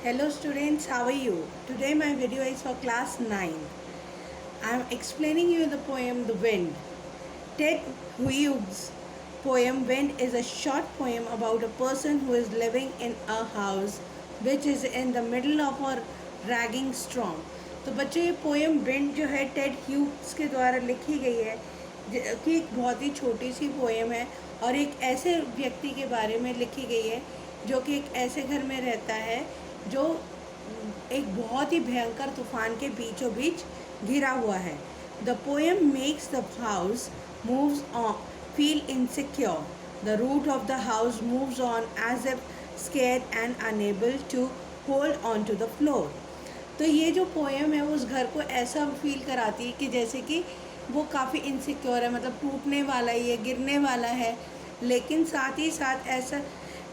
Hello students, how are you? Today my video is for class 9. I am explaining you the poem The Wind. Ted Hughes' poem Wind is a short poem about a person who is living in a house which is in the middle of a raging storm. तो बच्चों ये poem wind जो है Ted Hughes के द्वारा लिखी गई है कि एक बहुत ही छोटी सी पोएम है और एक ऐसे व्यक्ति के बारे में लिखी गई है जो कि एक ऐसे घर में रहता है जो एक बहुत ही भयंकर तूफान के बीचों बीच घिरा हुआ है. The poem makes the house moves on feel insecure. The root of the house moves on as if scared and unable to hold on to the floor. तो ये जो पोएम है उस घर को ऐसा फील कराती है कि जैसे कि वो काफ़ी इनसिक्योर है, मतलब टूटने वाला ही है, गिरने वाला है, लेकिन साथ ही साथ ऐसा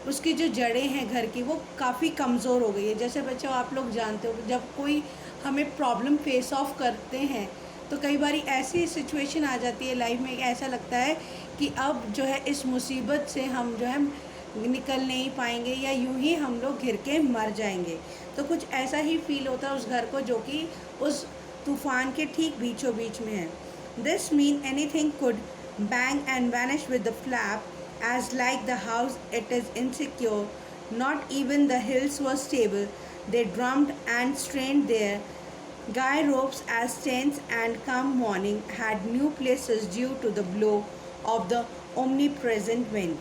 उसकी जो जड़ें हैं घर की वो काफ़ी कमज़ोर हो गई है. जैसे बच्चों आप लोग जानते हो जब कोई हमें प्रॉब्लम फेस ऑफ करते हैं तो कई बार ऐसी सिचुएशन आ जाती है लाइफ में, ऐसा लगता है कि अब जो है इस मुसीबत से हम जो है निकल नहीं पाएंगे या यूं ही हम लोग घिर के मर जाएंगे. तो कुछ ऐसा ही फील होता है उस घर को जो कि उस तूफ़ान के ठीक बीचों बीच में है. This mean anything could bang and vanish with the flap as like the house it is insecure. Not even the hills were stable. They drummed and strained their guy ropes as tense, and come morning had new places due to the blow of the omnipresent wind.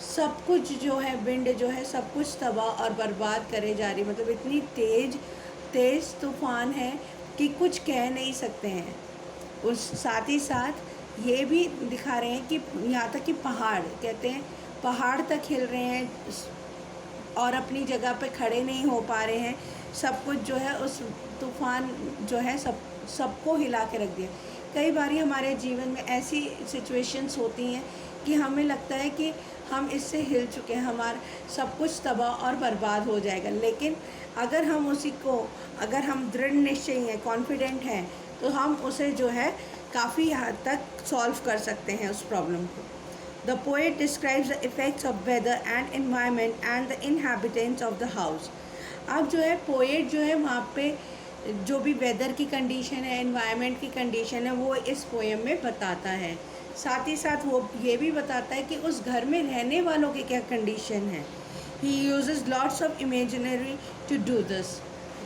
सब कुछ जो है wind जो है सब कुछ तबाह और बर्बाद करे जा रही, मतलब इतनी तेज़ तूफ़ान है कि कुछ कह नहीं सकते हैं. उस साथ ही साथ ये भी दिखा रहे हैं कि यहाँ तक कि पहाड़ कहते हैं पहाड़ तक हिल रहे हैं और अपनी जगह पे खड़े नहीं हो पा रहे हैं. सब कुछ जो है उस तूफ़ान जो है सबको हिला के रख दिया. कई बार हमारे जीवन में ऐसी सिचुएशंस होती हैं कि हमें लगता है कि हम इससे हिल चुके हैं, हमारा सब कुछ तबाह और बर्बाद हो जाएगा. लेकिन अगर हम दृढ़ निश्चयी हैं, कॉन्फिडेंट हैं, तो हम उसे जो है काफ़ी हद तक सॉल्व कर सकते हैं उस प्रॉब्लम को. The poet describes the effects of weather and environment and the inhabitants of the house. अब जो है पोएट जो है वहाँ पे जो भी वेदर की कंडीशन है, एनवायरनमेंट की कंडीशन है, वो इस पोएम में बताता है. साथ ही साथ वो ये भी बताता है कि उस घर में रहने वालों की क्या कंडीशन है. He uses lots of imaginary to do this.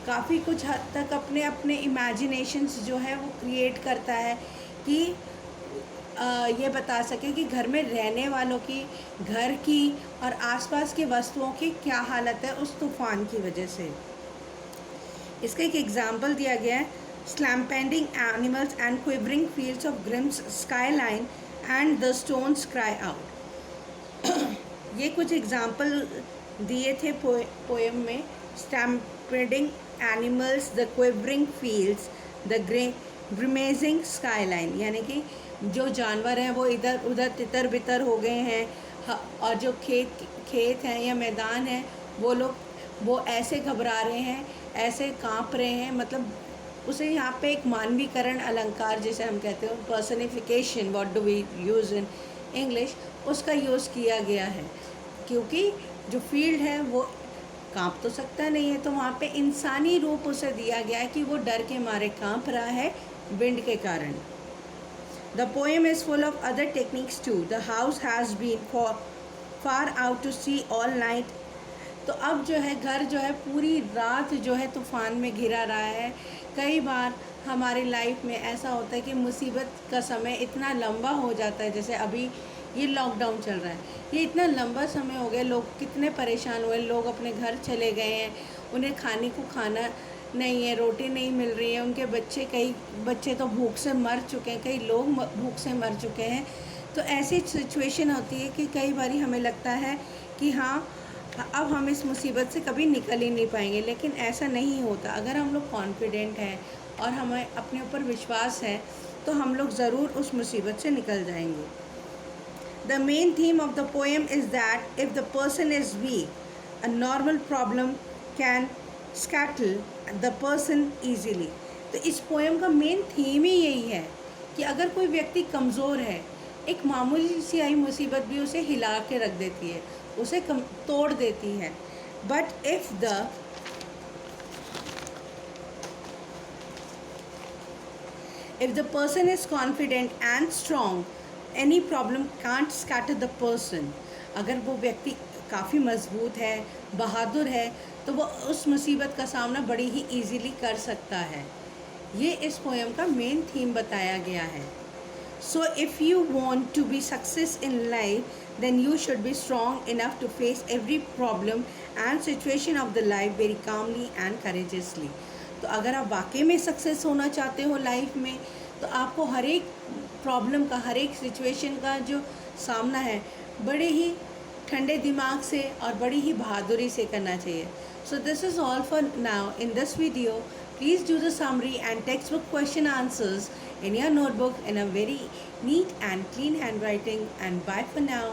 काफ़ी कुछ हद तक अपने इमेजिनेशंस जो है वो क्रिएट करता है कि ये बता सके कि घर में रहने वालों की, घर की और आसपास की वस्तुओं की क्या हालत है उस तूफ़ान की वजह से. इसका एक एग्जाम्पल दिया गया है. Stampeding animals and quivering fields of grim's skyline and the stones cry out. ये कुछ एग्जाम्पल दिए थे पोएम में. Stampeding animals, the quivering fields, the grimacing skyline, यानी कि जो जानवर हैं वो इधर उधर तितर बितर हो गए हैं और जो खेत हैं या मैदान हैं वो ऐसे घबरा रहे हैं, ऐसे कांप रहे हैं. मतलब उसे यहाँ पे एक मानवीकरण अलंकार जिसे हम कहते हैं, personification, what do we use in English, उसका यूज़ किया गया है. क्योंकि जो फील्ड है वो कांप तो सकता नहीं है, तो वहाँ पे इंसानी रूप उसे दिया गया है कि वो डर के मारे कांप रहा है विंड के कारण. The poem is full of other techniques too. The house has been far out to sea all night. तो अब जो है घर जो है पूरी रात जो है तूफ़ान में घिरा रहा है. कई बार हमारी लाइफ में ऐसा होता है कि मुसीबत का समय इतना लंबा हो जाता है, जैसे अभी ये लॉकडाउन चल रहा है, ये इतना लंबा समय हो गया, लोग कितने परेशान हुए, लोग अपने घर चले गए हैं, उन्हें खाने को खाना नहीं है, रोटी नहीं मिल रही है, उनके कई बच्चे तो भूख से मर चुके हैं, कई लोग भूख से मर चुके हैं. तो ऐसी सिचुएशन होती है कि कई बार हमें लगता है कि हाँ अब हम इस मुसीबत से कभी निकल ही नहीं पाएंगे, लेकिन ऐसा नहीं होता. अगर हम लोग कॉन्फिडेंट हैं और हमें अपने ऊपर विश्वास है तो हम लोग ज़रूर उस मुसीबत से निकल जाएंगे. The main theme of the poem is that if the person is weak, a normal problem can scuttle the person easily. तो इस पोएम का मेन थीम ही यही है कि अगर कोई व्यक्ति कमज़ोर है, एक मामूली सी आई मुसीबत भी उसे हिला के रख देती है, उसे तोड़ देती है. But if the If the person is confident and strong, any problem can't scatter the person. अगर वो व्यक्ति काफ़ी मजबूत है, बहादुर है, तो वो उस मुसीबत का सामना बड़ी ही इजीली कर सकता है. ये इस पोएम का मेन थीम बताया गया है. So if you want to be success in life, then you should be strong enough to face every problem and situation of the life very calmly and courageously. तो अगर आप वाकई में success होना चाहते हो लाइफ में, तो आपको हर एक प्रॉब्लम का, हर एक सिचुएशन का जो सामना है, बड़े ही ठंडे दिमाग से और बड़ी ही बहादुरी से करना चाहिए. So this is all for now in this video. Please do the summary and textbook question answers in your notebook in a very neat and clean handwriting, and bye for now.